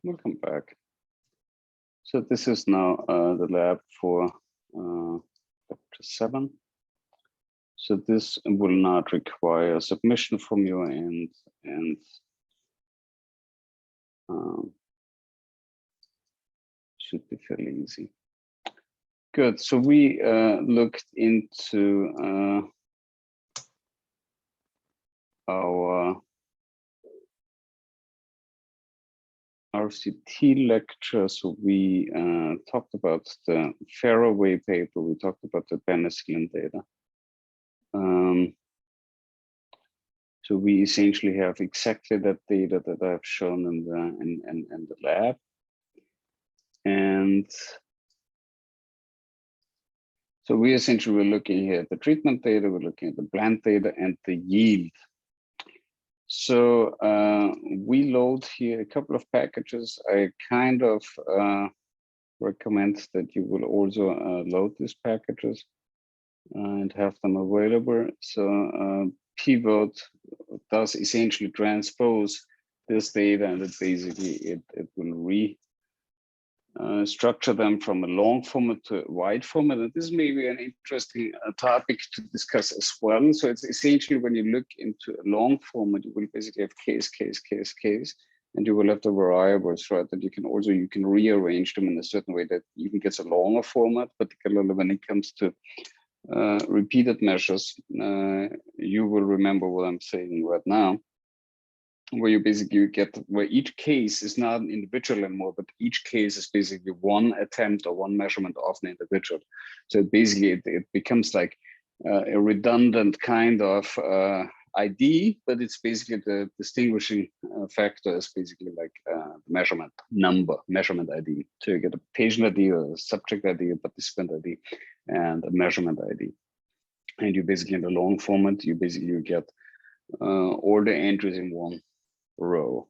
Welcome back. So this is now the lab for chapter 7. So this will not require submission from your end, and should be fairly easy. Good. So we looked into our RCT lecture. So we talked about the Faraway paper. We talked about the penicillin data. So we essentially have exactly that data that I've shown in the lab, and so we essentially were looking here at the treatment data, we're looking at the blend data and the yield. So we load here a couple of packages. I kind of recommend that you will also load these packages and have them available. So pivot does essentially transpose this data, and it basically it will structure them from a long format to a wide format. And this may be an interesting topic to discuss as well. So it's essentially when you look into a long format, you will basically have case, and you will have the variables, right? That you can rearrange them in a certain way that even gets a longer format, particularly when it comes to repeated measures. You will remember what I'm saying right now, where you basically get where each case is not individual anymore, but each case is basically one attempt or one measurement of an individual. So basically it becomes like a redundant kind of ID, but it's basically the distinguishing factor is basically like measurement number, measurement ID. So you get a patient ID, or a subject ID, a participant ID, and a measurement ID. And you basically in the long format, you get all the entries in one row.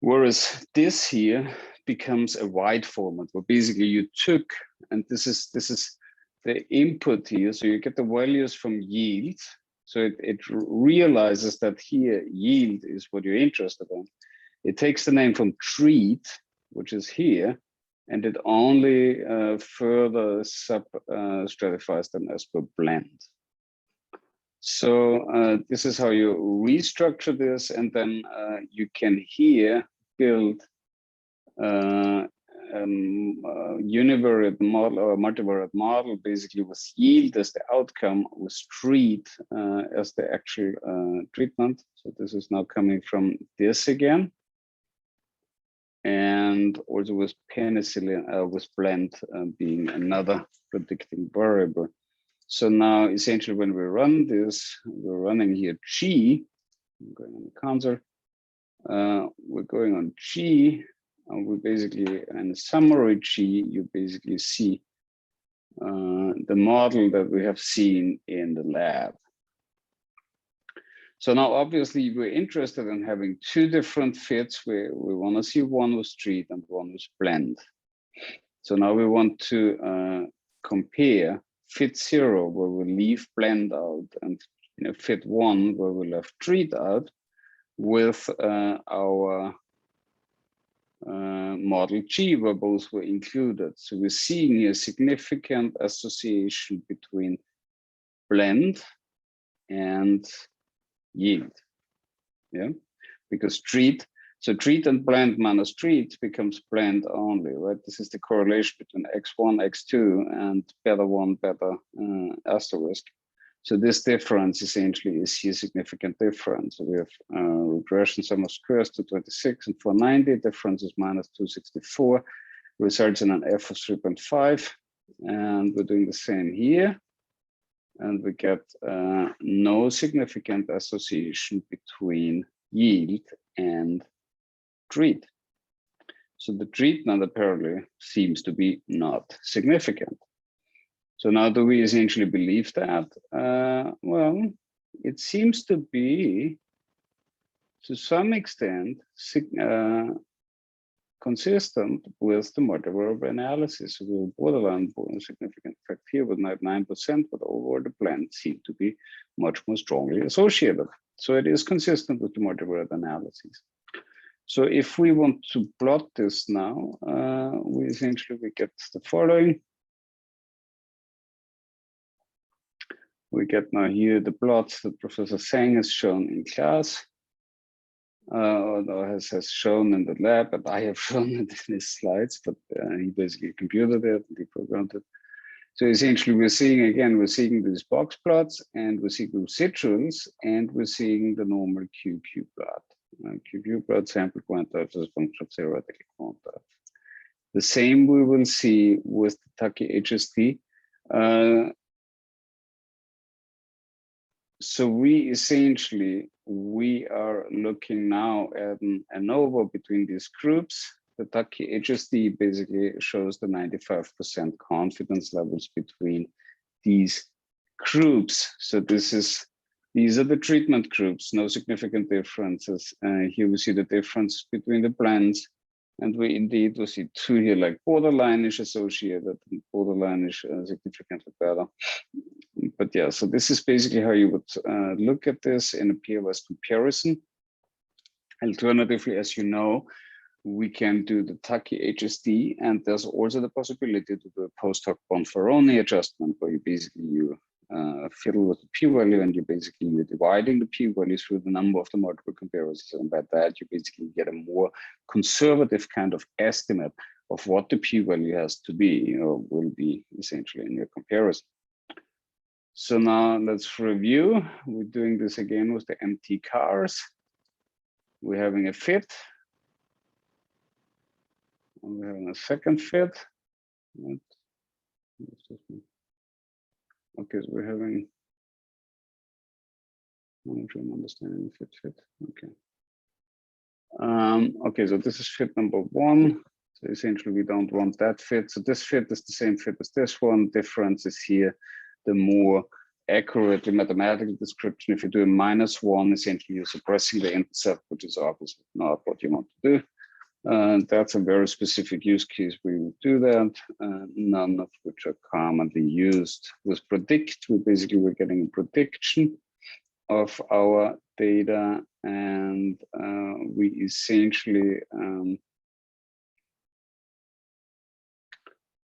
Whereas this here becomes a wide format, where basically you took, and this is the input here, so you get the values from yield. So it realizes that here yield is what you're interested in. It takes the name from treat, which is here, and it only further stratifies them as per blend. So this is how you restructure this, and then you can here build univariate model or multivariate model, basically with yield as the outcome, with treat as the actual treatment. So this is now coming from this again, and also with penicillin, with blend being another predicting variable. So now essentially when we run this, we're running here G, I'm going on the console, we're going on G, and we basically, in summary G, you basically see the model that we have seen in the lab. So now obviously we're interested in having two different fits where we want to see one with treat and one with blend. So now we want to compare fit 0 where we leave blend out, and fit 1 where we left treat out, with our model G where both were included. So we're seeing here significant association between blend and yield, yeah, because treat and blend minus treat becomes blend only, right? This is the correlation between x1, x2, and beta 1, beta asterisk. So this difference essentially is here significant difference. So we have regression sum of squares to 26 and 490, difference is minus 264, results in an F of 3.5, and we're doing the same here. And we get no significant association between yield and treat. So the treatment apparently seems to be not significant. So now do we essentially believe that? Well, it seems to be, to some extent, consistent with the multivariable analysis. So we're borderline significant effect here with 99%, but overall the blend seem to be much more strongly associated. So it is consistent with the multivariate analysis. So if we want to plot this now, we get the following. We get now here the plots that Professor Sang has shown in class, or has shown in the lab, and I have shown it in his slides, but he basically computed it, he programmed it. So essentially we're seeing these box plots, and we're seeing residuals, and we're seeing the normal QQ plot. QQ plot sample quantized as a function of theoretically quantized. The same we will see with the Taki HST. So we are looking now at an ANOVA between these groups. The Taki HSD basically shows the 95% confidence levels between these groups. So these are the treatment groups, no significant differences. Here we see the difference between the blends, and we see two here, like borderline-ish associated, and borderline-ish significantly better. But yeah, so this is basically how you would look at this in a pairwise comparison. Alternatively, as you know, we can do the Taki HSD, and there's also the possibility to do a post-hoc Bonferroni adjustment, where you fiddle with the p-value, and you're dividing the p-value through the number of the multiple comparisons, and by that you basically get a more conservative kind of estimate of what the p-value has to be, or will be essentially in your comparison. So now let's review. We're doing this again with the MT cars. We're having a fit. And we're having a second fit. Okay, so we're having, I'm trying to understand fit. Okay. Okay, so this is fit number 1. So essentially we don't want that fit. So this fit is the same fit as this one. Difference is here the more accurately mathematical description. If you do a -1, essentially you're suppressing the intercept, which is obviously not what you want to do. That's a very specific use case where we do that, none of which are commonly used. With predict, we're getting a prediction of our data, and we essentially,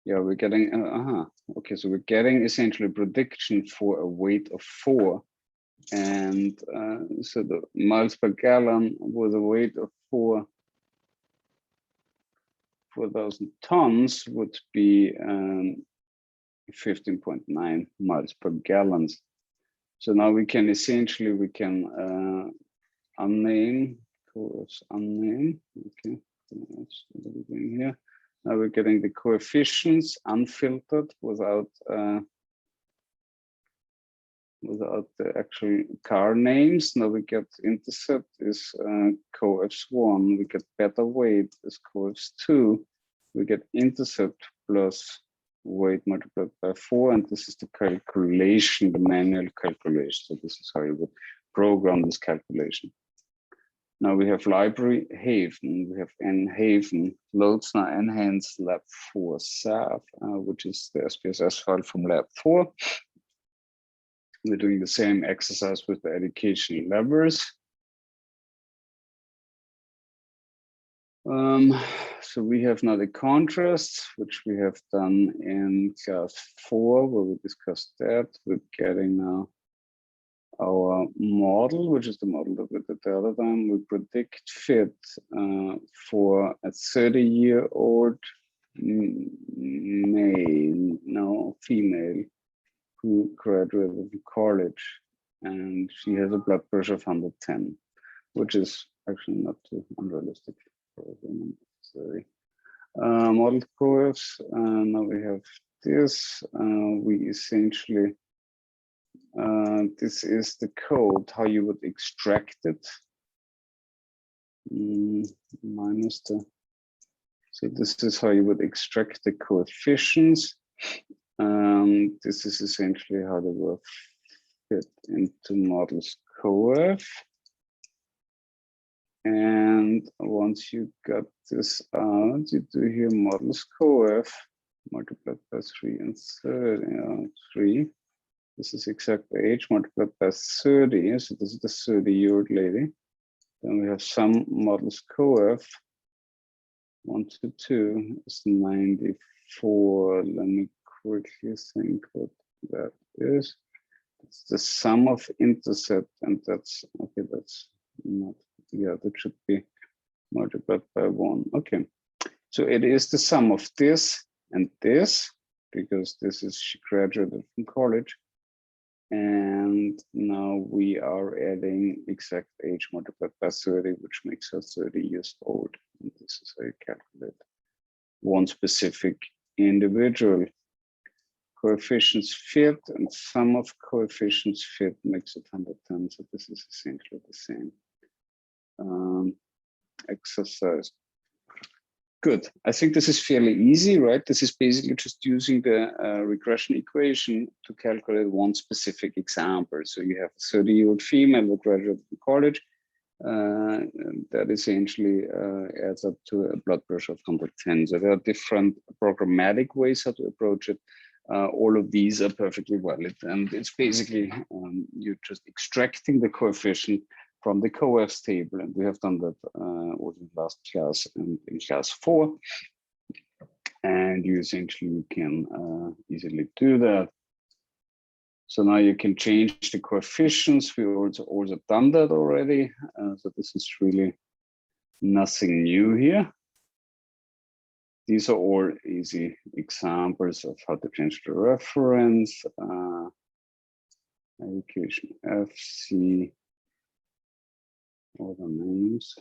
we're getting, okay, so we're getting essentially a prediction for a weight of 4. And so the miles per gallon with a weight of 4,000 tons would be 15.9 miles per gallon. So now we can essentially, unnamed, okay, that's what we're doing here. Now we're getting the coefficients unfiltered without the actual car names. Now we get intercept is coefs1, we get beta weight is coefs2, we get intercept plus weight multiplied by 4, and this is the calculation, the manual calculation. So this is how you would program this calculation. Now we have library Haven, we have nhaven, loads now enhanced lab 4 SAF, which is the SPSS file from lab 4. We're doing the same exercise with the education levers. So we have now the contrasts, which we have done in class 4, where we discussed that. We're getting now our model, which is the model that we did the other time. We predict fit for a 30-year-old female who graduated from college, and she has a blood pressure of 110, which is actually not too unrealistic for a woman. Model coefs, now we have this. We essentially, this is the code, how you would extract it. Minus the, so this is how you would extract the coefficients. This is essentially how they will fit into models coef. And once you got this out, you do here models coef multiplied by 3 and 3. This is exact age multiplied by 30. So this is the 30-year-old lady. Then we have some models CoF. 1 to 2 is 94. Let me quickly think what that is. It's the sum of intercept, and that's okay. That's not, yeah, that should be multiplied by 1. Okay, so it is the sum of this and this, because this is she graduated from college. And now we are adding exact age multiplied by 30, which makes her 30 years old. And this is how you calculate one specific individual. Coefficients fit, and sum of coefficients fit makes it 110. So this is essentially the same exercise. Good. I think this is fairly easy, right? This is basically just using the regression equation to calculate one specific example. So you have a 30-year-old female who graduated from college. That essentially adds up to a blood pressure of 110. So there are different programmatic ways how to approach it. All of these are perfectly valid. And it's basically you're just extracting the coefficient from the CoFs table, and we have done that also in last class and in class 4. And you essentially can easily do that. So now you can change the coefficients. We also done that already. So this is really nothing new here. These are all easy examples of how to change the reference. Allocation FC. All the names.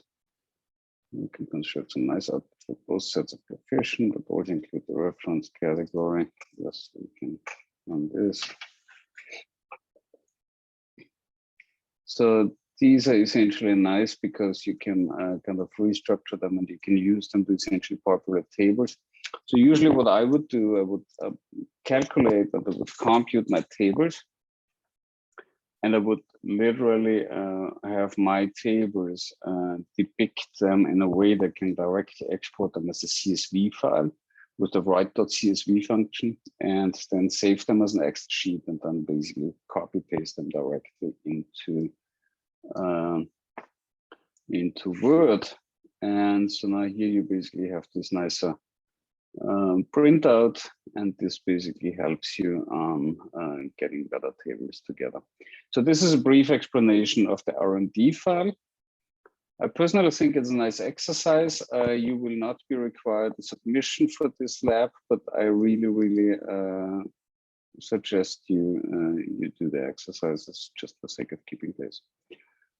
You can construct some nice output for both sets of coefficient, but also include the reference category. Yes, we can run this. So these are essentially nice because you can kind of restructure them, and you can use them to essentially populate tables. So usually what I would do, I would calculate, and I would compute my tables. And I would literally have my tables depict them in a way that can directly export them as a CSV file with the write.csv function, and then save them as an Excel sheet, and then basically copy paste them directly into Word. And so now here you basically have this nicer printout, and this basically helps you on getting better tables together. So this is a brief explanation of the R&D file. I personally think it's a nice exercise. You will not be required a submission for this lab, but I really suggest you do the exercises just for the sake of keeping pace.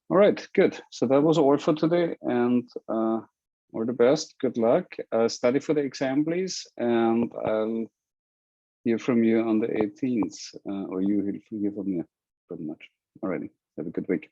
All right, good. So that was all for today, and all the best. Good luck. Study for the exam, please, and I'll hear from you on the 18th, or you hear from me pretty much. Alrighty. Have a good week.